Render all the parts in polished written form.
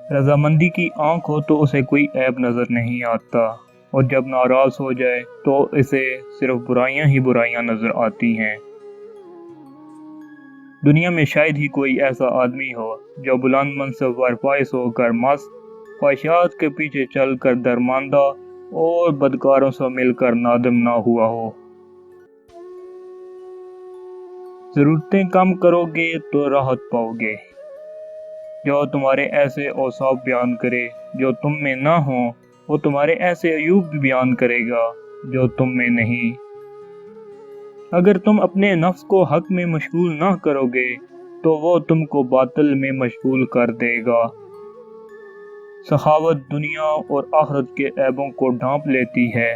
رضامندی کی آنکھ ہو تو اسے کوئی عیب نظر نہیں آتا، اور جب ناراض ہو جائے تو اسے صرف برائیاں ہی برائیاں نظر آتی ہیں۔ دنیا میں شاید ہی کوئی ایسا آدمی ہو جو بلند منصب ورفائز ہو کر مست، خواہشات کے پیچھے چل کر درماندہ اور بدکاروں سے مل کر نادم نہ ہوا ہو۔ ضرورتیں کم کرو گے تو راحت پاؤ گے۔ جو تمہارے ایسے اوصاف بیان کرے جو تم میں نہ ہوں، وہ تمہارے ایسے عیوب بھی بیان کرے گا جو تم میں نہیں۔ اگر تم اپنے نفس کو حق میں مشغول نہ کرو گے تو وہ تم کو باطل میں مشغول کر دے گا۔ سخاوت دنیا اور آخرت کے عیبوں کو ڈھانپ لیتی ہے۔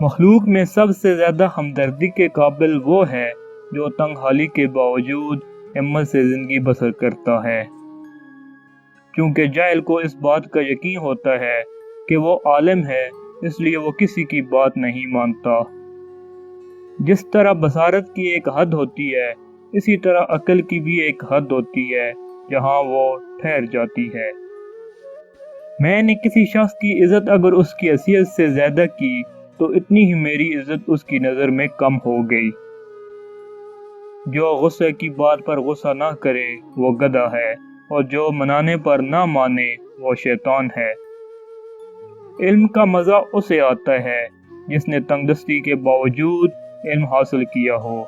مخلوق میں سب سے زیادہ ہمدردی کے قابل وہ ہے جو تنگ حالی کے باوجود ہمت سے زندگی بسر کرتا ہے، کیونکہ جاہل کو اس بات کا یقین ہوتا ہے کہ وہ عالم ہے، اس لیے وہ کسی کی بات نہیں مانتا۔ جس طرح بصارت کی ایک حد ہوتی ہے، اسی طرح عقل کی بھی ایک حد ہوتی ہے جہاں وہ ٹھہر جاتی ہے۔ میں نے کسی شخص کی عزت اگر اس کی حیثیت سے زیادہ کی تو اتنی ہی میری عزت اس کی نظر میں کم ہو گئی۔ جو غصے کی بات پر غصہ نہ کرے وہ گدھا ہے، اور جو منانے پر نہ مانے وہ شیطان ہے۔ علم کا مزہ اسے آتا ہے جس نے تنگدستی کے باوجود علم حاصل کیا ہو۔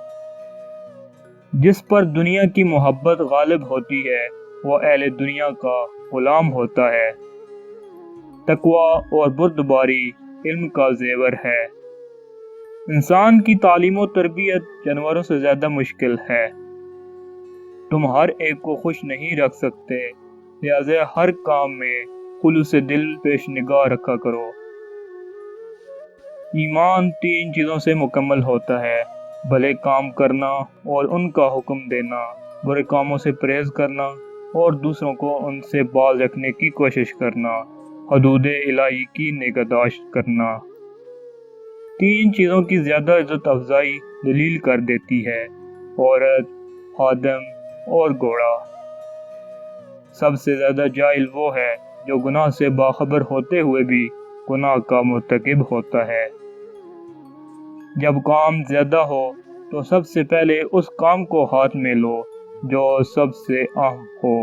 جس پر دنیا کی محبت غالب ہوتی ہے وہ اہل دنیا کا غلام ہوتا ہے۔ تقویٰ اور بردباری علم کا زیور ہے۔ انسان کی تعلیم و تربیت جانوروں سے زیادہ مشکل ہے۔ تم ہر ایک کو خوش نہیں رکھ سکتے، لہذا ہر کام میں خلوص دل پیش نگاہ رکھا کرو۔ ایمان 3 چیزوں سے مکمل ہوتا ہے: بھلے کام کرنا اور ان کا حکم دینا، برے کاموں سے پرہیز کرنا اور دوسروں کو ان سے باز رکھنے کی کوشش کرنا، حدود الہی کی نگہداشت کرنا۔ 3 چیزوں کی زیادہ عزت افزائی ذلیل کر دیتی ہے: عورت، خادم اور گھوڑا۔ سب سے زیادہ جاہل وہ ہے جو گناہ سے باخبر ہوتے ہوئے بھی گناہ کا مرتکب ہوتا ہے۔ جب کام زیادہ ہو تو سب سے پہلے اس کام کو ہاتھ میں لو جو سب سے اہم ہو۔